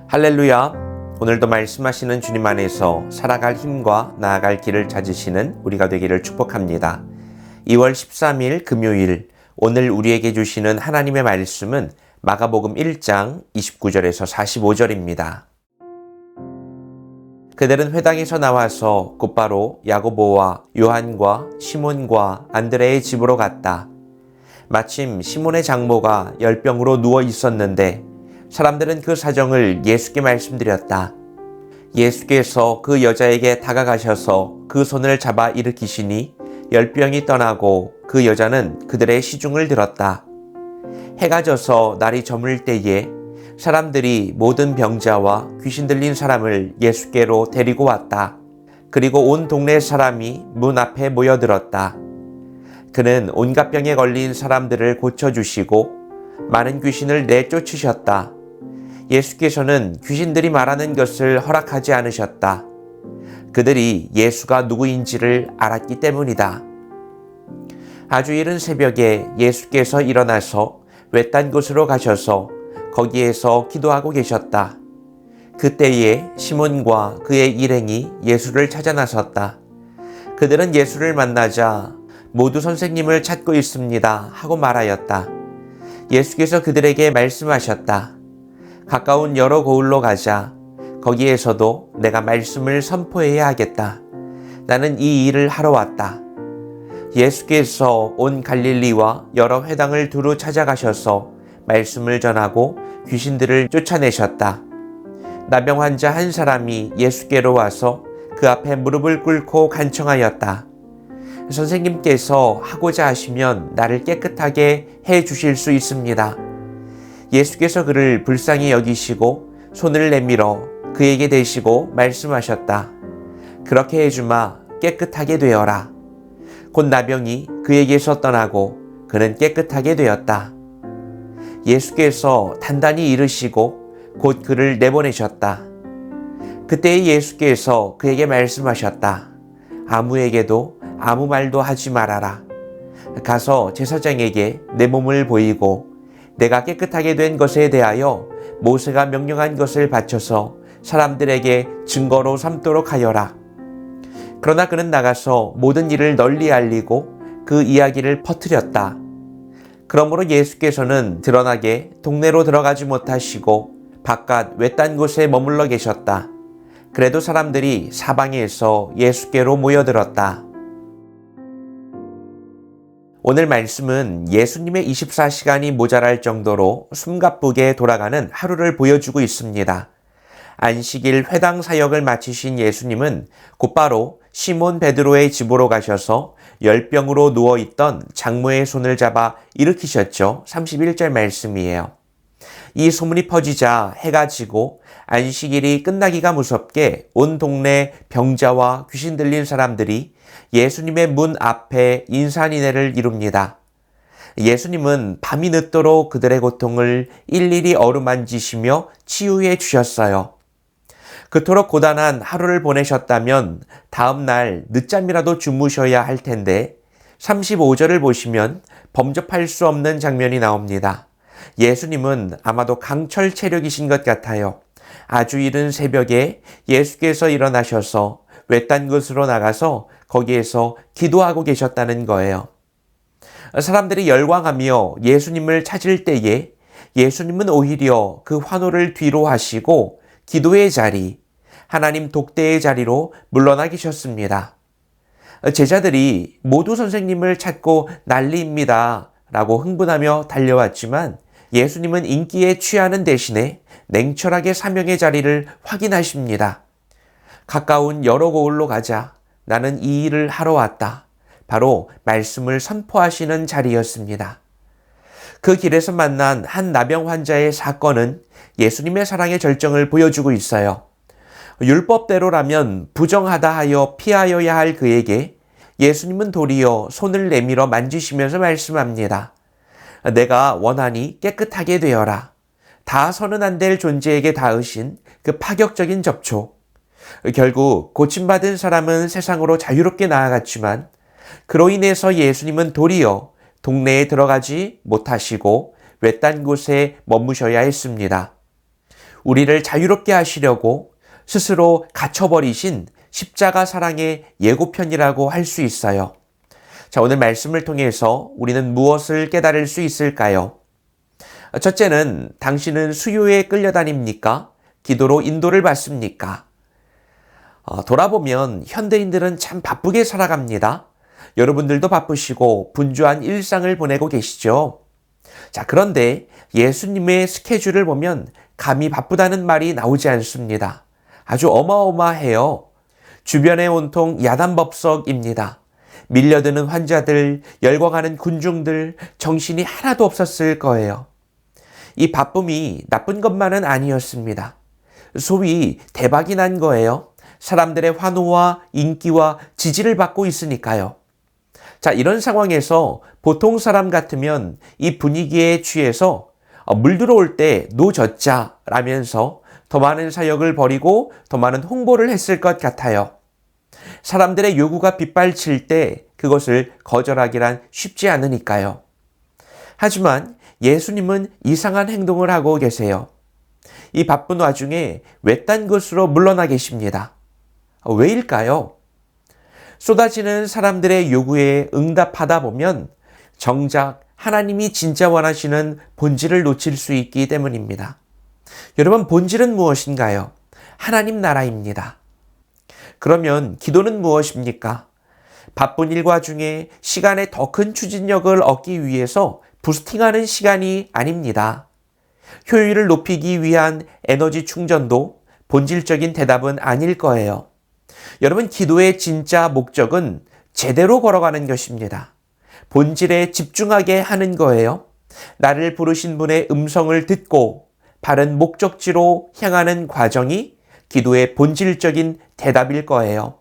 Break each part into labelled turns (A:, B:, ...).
A: 할렐루야. 오늘도 말씀하시는 주님 안에서 살아갈 힘과 나아갈 길을 찾으시는 우리가 되기를 축복합니다. 2월 13일 금요일, 오늘 우리에게 주시는 하나님의 말씀은 마가복음 1장 29절에서 45절입니다. 그들은 회당에서 나와서 곧바로 야고보와 요한과 시몬과 안드레의 집으로 갔다. 마침 시몬의 장모가 열병으로 누워 있었는데 사람들은 그 사정을 예수께 말씀드렸다. 예수께서 그 여자에게 다가가셔서 그 손을 잡아 일으키시니 열병이 떠나고 그 여자는 그들의 시중을 들었다. 해가 져서 날이 저물 때에 사람들이 모든 병자와 귀신 들린 사람을 예수께로 데리고 왔다. 그리고 온 동네 사람이 문 앞에 모여들었다. 그는 온갖 병에 걸린 사람들을 고쳐주시고 많은 귀신을 내쫓으셨다. 예수께서는 귀신들이 말하는 것을 허락하지 않으셨다. 그들이 예수가 누구인지를 알았기 때문이다. 아주 이른 새벽에 예수께서 일어나서 외딴 곳으로 가셔서 거기에서 기도하고 계셨다. 그때에 시몬과 그의 일행이 예수를 찾아 나섰다. 그들은 예수를 만나자 모두 선생님을 찾고 있습니다 하고 말하였다. 예수께서 그들에게 말씀하셨다. 가까운 여러 고을로 가자. 거기에서도 내가 말씀을 선포해야 하겠다. 나는 이 일을 하러 왔다. 예수께서 온 갈릴리와 여러 회당을 두루 찾아가셔서 말씀을 전하고 귀신들을 쫓아내셨다. 나병 환자 한 사람이 예수께로 와서 그 앞에 무릎을 꿇고 간청하였다. 선생님께서 하고자 하시면 나를 깨끗하게 해 주실 수 있습니다. 예수께서 그를 불쌍히 여기시고 손을 내밀어 그에게 대시고 말씀하셨다. 그렇게 해주마, 깨끗하게 되어라. 곧 나병이 그에게서 떠나고 그는 깨끗하게 되었다. 예수께서 단단히 이르시고 곧 그를 내보내셨다. 그때 예수께서 그에게 말씀하셨다. 아무에게도 아무 말도 하지 말아라. 가서 제사장에게 내 몸을 보이고 내가 깨끗하게 된 것에 대하여 모세가 명령한 것을 바쳐서 사람들에게 증거로 삼도록 하여라. 그러나 그는 나가서 모든 일을 널리 알리고 그 이야기를 퍼뜨렸다. 그러므로 예수께서는 드러나게 동네로 들어가지 못하시고 바깥 외딴 곳에 머물러 계셨다. 그래도 사람들이 사방에서 예수께로 모여들었다. 오늘 말씀은 예수님의 24시간이 모자랄 정도로 숨가쁘게 돌아가는 하루를 보여주고 있습니다. 안식일 회당 사역을 마치신 예수님은 곧바로 시몬 베드로의 집으로 가셔서 열병으로 누워있던 장모의 손을 잡아 일으키셨죠. 31절 말씀이에요. 이 소문이 퍼지자 해가 지고 안식일이 끝나기가 무섭게 온 동네 병자와 귀신 들린 사람들이 예수님의 문 앞에 인산인해를 이룹니다. 예수님은 밤이 늦도록 그들의 고통을 일일이 어루만지시며 치유해 주셨어요. 그토록 고단한 하루를 보내셨다면 다음 날 늦잠이라도 주무셔야 할 텐데 35절을 보시면 범접할 수 없는 장면이 나옵니다. 예수님은 아마도 강철 체력이신 것 같아요. 아주 이른 새벽에 예수께서 일어나셔서 외딴 곳으로 나가서 거기에서 기도하고 계셨다는 거예요. 사람들이 열광하며 예수님을 찾을 때에 예수님은 오히려 그 환호를 뒤로 하시고 기도의 자리, 하나님 독대의 자리로 물러나 계셨습니다. 제자들이 모두 선생님을 찾고 난리입니다 라고 흥분하며 달려왔지만 예수님은 인기에 취하는 대신에 냉철하게 사명의 자리를 확인하십니다. 가까운 여러 고을로 가자. 나는 이 일을 하러 왔다. 바로 말씀을 선포하시는 자리였습니다. 그 길에서 만난 한 나병 환자의 사건은 예수님의 사랑의 절정을 보여주고 있어요. 율법대로라면 부정하다 하여 피하여야 할 그에게 예수님은 도리어 손을 내밀어 만지시면서 말씀합니다. 내가 원하니 깨끗하게 되어라. 닿아서는 안 될 존재에게 닿으신 그 파격적인 접촉. 결국 고침받은 사람은 세상으로 자유롭게 나아갔지만 그로 인해서 예수님은 도리어 동네에 들어가지 못하시고 외딴 곳에 머무셔야 했습니다. 우리를 자유롭게 하시려고 스스로 갇혀버리신 십자가 사랑의 예고편이라고 할 수 있어요. 자, 오늘 말씀을 통해서 우리는 무엇을 깨달을 수 있을까요? 첫째는 당신은 수요에 끌려다닙니까? 기도로 인도를 받습니까? 돌아보면 현대인들은 참 바쁘게 살아갑니다. 여러분들도 바쁘시고 분주한 일상을 보내고 계시죠? 자, 그런데 예수님의 스케줄을 보면 감히 바쁘다는 말이 나오지 않습니다. 아주 어마어마해요. 주변에 온통 야단법석입니다. 밀려드는 환자들, 열광하는 군중들, 정신이 하나도 없었을 거예요. 이 바쁨이 나쁜 것만은 아니었습니다. 소위 대박이 난 거예요. 사람들의 환호와 인기와 지지를 받고 있으니까요. 자, 이런 상황에서 보통 사람 같으면 이 분위기에 취해서 물 들어올 때 노젓자 라면서 더 많은 사역을 벌이고 더 많은 홍보를 했을 것 같아요. 사람들의 요구가 빗발칠 때 그것을 거절하기란 쉽지 않으니까요. 하지만 예수님은 이상한 행동을 하고 계세요. 이 바쁜 와중에 외딴 곳으로 물러나 계십니다. 왜일까요? 쏟아지는 사람들의 요구에 응답하다 보면 정작 하나님이 진짜 원하시는 본질을 놓칠 수 있기 때문입니다. 여러분, 본질은 무엇인가요? 하나님 나라입니다. 그러면 기도는 무엇입니까? 바쁜 일과 중에 시간에 더 큰 추진력을 얻기 위해서 부스팅하는 시간이 아닙니다. 효율을 높이기 위한 에너지 충전도 본질적인 대답은 아닐 거예요. 여러분, 기도의 진짜 목적은 제대로 걸어가는 것입니다. 본질에 집중하게 하는 거예요. 나를 부르신 분의 음성을 듣고 바른 목적지로 향하는 과정이 기도의 본질적인 대답일 거예요.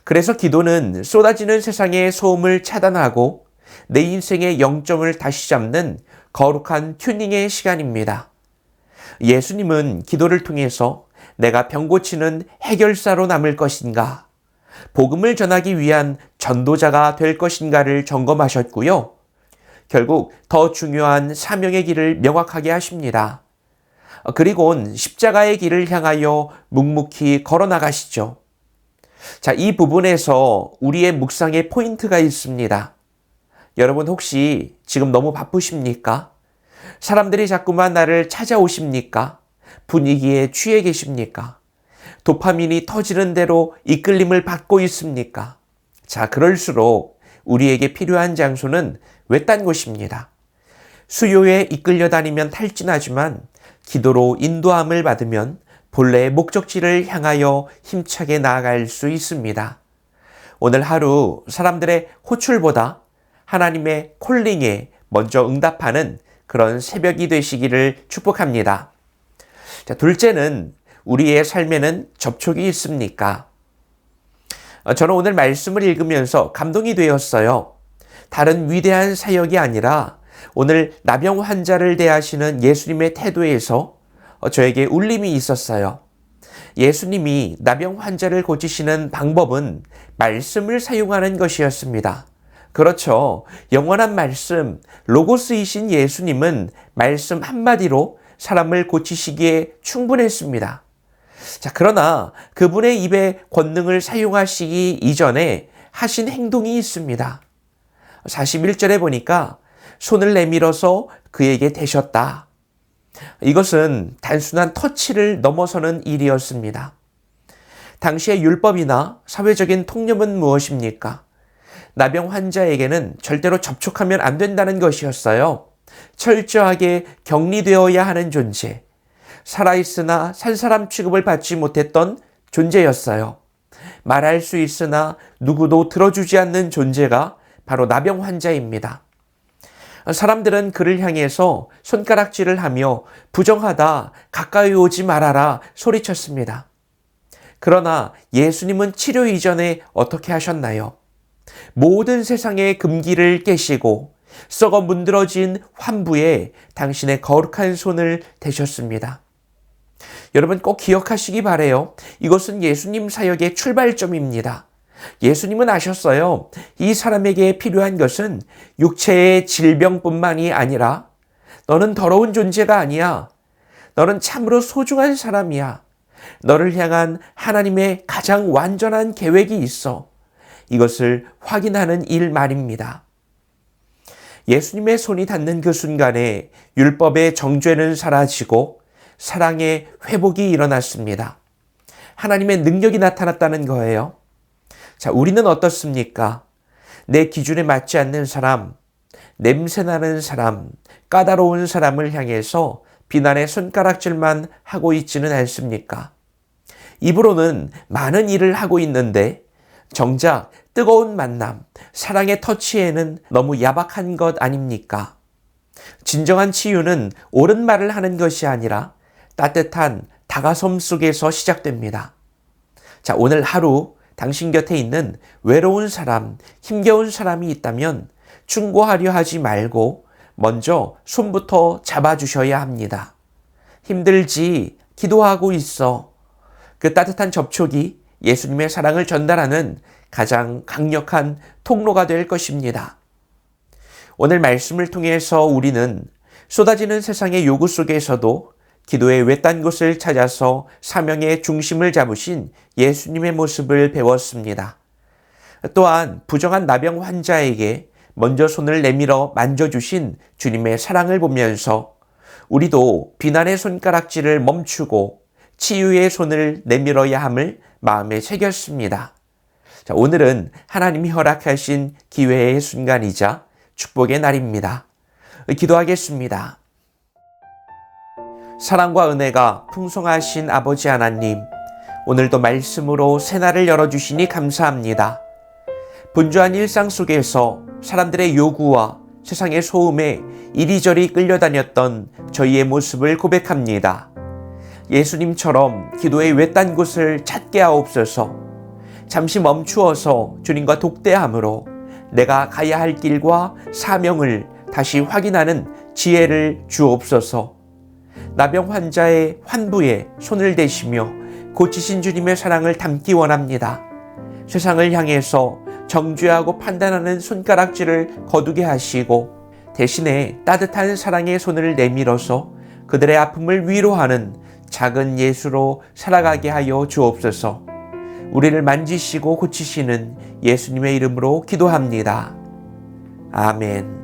A: 그래서 기도는 쏟아지는 세상의 소음을 차단하고 내 인생의 영점을 다시 잡는 거룩한 튜닝의 시간입니다. 예수님은 기도를 통해서 내가 병 고치는 해결사로 남을 것인가, 복음을 전하기 위한 전도자가 될 것인가를 점검하셨고요. 결국 더 중요한 사명의 길을 명확하게 하십니다. 그리고는 십자가의 길을 향하여 묵묵히 걸어나가시죠. 자, 이 부분에서 우리의 묵상의 포인트가 있습니다. 여러분, 혹시 지금 너무 바쁘십니까? 사람들이 자꾸만 나를 찾아오십니까? 분위기에 취해 계십니까? 도파민이 터지는 대로 이끌림을 받고 있습니까? 자, 그럴수록 우리에게 필요한 장소는 외딴 곳입니다. 수요에 이끌려 다니면 탈진하지만 기도로 인도함을 받으면 본래의 목적지를 향하여 힘차게 나아갈 수 있습니다. 오늘 하루 사람들의 호출보다 하나님의 콜링에 먼저 응답하는 그런 새벽이 되시기를 축복합니다. 자, 둘째는 우리의 삶에는 접촉이 있습니까? 저는 오늘 말씀을 읽으면서 감동이 되었어요. 다른 위대한 사역이 아니라 오늘 나병 환자를 대하시는 예수님의 태도에서 저에게 울림이 있었어요. 예수님이 나병 환자를 고치시는 방법은 말씀을 사용하는 것이었습니다. 그렇죠. 영원한 말씀, 로고스이신 예수님은 말씀 한마디로 사람을 고치시기에 충분했습니다. 자, 그러나 그분의 입에 권능을 사용하시기 이전에 하신 행동이 있습니다. 41절에 보니까 손을 내밀어서 그에게 대셨다. 이것은 단순한 터치를 넘어서는 일이었습니다. 당시의 율법이나 사회적인 통념은 무엇입니까? 나병 환자에게는 절대로 접촉하면 안 된다는 것이었어요. 철저하게 격리되어야 하는 존재, 살아있으나 산 사람 취급을 받지 못했던 존재였어요. 말할 수 있으나 누구도 들어주지 않는 존재가 바로 나병 환자입니다. 사람들은 그를 향해서 손가락질을 하며 부정하다, 가까이 오지 말아라 소리쳤습니다. 그러나 예수님은 치료 이전에 어떻게 하셨나요? 모든 세상의 금기를 깨시고 썩어 문드러진 환부에 당신의 거룩한 손을 대셨습니다. 여러분, 꼭 기억하시기 바라요. 이것은 예수님 사역의 출발점입니다. 예수님은 아셨어요. 이 사람에게 필요한 것은 육체의 질병뿐만이 아니라 너는 더러운 존재가 아니야. 너는 참으로 소중한 사람이야. 너를 향한 하나님의 가장 완전한 계획이 있어. 이것을 확인하는 일 말입니다. 예수님의 손이 닿는 그 순간에 율법의 정죄는 사라지고 사랑의 회복이 일어났습니다. 하나님의 능력이 나타났다는 거예요. 자, 우리는 어떻습니까? 내 기준에 맞지 않는 사람, 냄새나는 사람, 까다로운 사람을 향해서 비난의 손가락질만 하고 있지는 않습니까? 입으로는 많은 일을 하고 있는데 정작 뜨거운 만남, 사랑의 터치에는 너무 야박한 것 아닙니까? 진정한 치유는 옳은 말을 하는 것이 아니라 따뜻한 다가섬 속에서 시작됩니다. 자, 오늘 하루 당신 곁에 있는 외로운 사람, 힘겨운 사람이 있다면 충고하려 하지 말고 먼저 손부터 잡아주셔야 합니다. 힘들지? 기도하고 있어. 그 따뜻한 접촉이 예수님의 사랑을 전달하는 가장 강력한 통로가 될 것입니다. 오늘 말씀을 통해서 우리는 쏟아지는 세상의 요구 속에서도 기도의 외딴 곳을 찾아서 사명의 중심을 잡으신 예수님의 모습을 배웠습니다. 또한 부정한 나병 환자에게 먼저 손을 내밀어 만져주신 주님의 사랑을 보면서 우리도 비난의 손가락질을 멈추고 치유의 손을 내밀어야 함을 마음에 새겼습니다. 자, 오늘은 하나님이 허락하신 기회의 순간이자 축복의 날입니다. 기도하겠습니다. 사랑과 은혜가 풍성하신 아버지 하나님, 오늘도 말씀으로 새날을 열어주시니 감사합니다. 분주한 일상 속에서 사람들의 요구와 세상의 소음에 이리저리 끌려다녔던 저희의 모습을 고백합니다. 예수님처럼 기도의 외딴 곳을 찾게 하옵소서. 잠시 멈추어서 주님과 독대함으로 내가 가야 할 길과 사명을 다시 확인하는 지혜를 주옵소서. 나병 환자의 환부에 손을 대시며 고치신 주님의 사랑을 담기 원합니다. 세상을 향해서 정죄하고 판단하는 손가락질을 거두게 하시고 대신에 따뜻한 사랑의 손을 내밀어서 그들의 아픔을 위로하는 작은 예수로 살아가게 하여 주옵소서. 우리를 만지시고 고치시는 예수님의 이름으로 기도합니다. 아멘.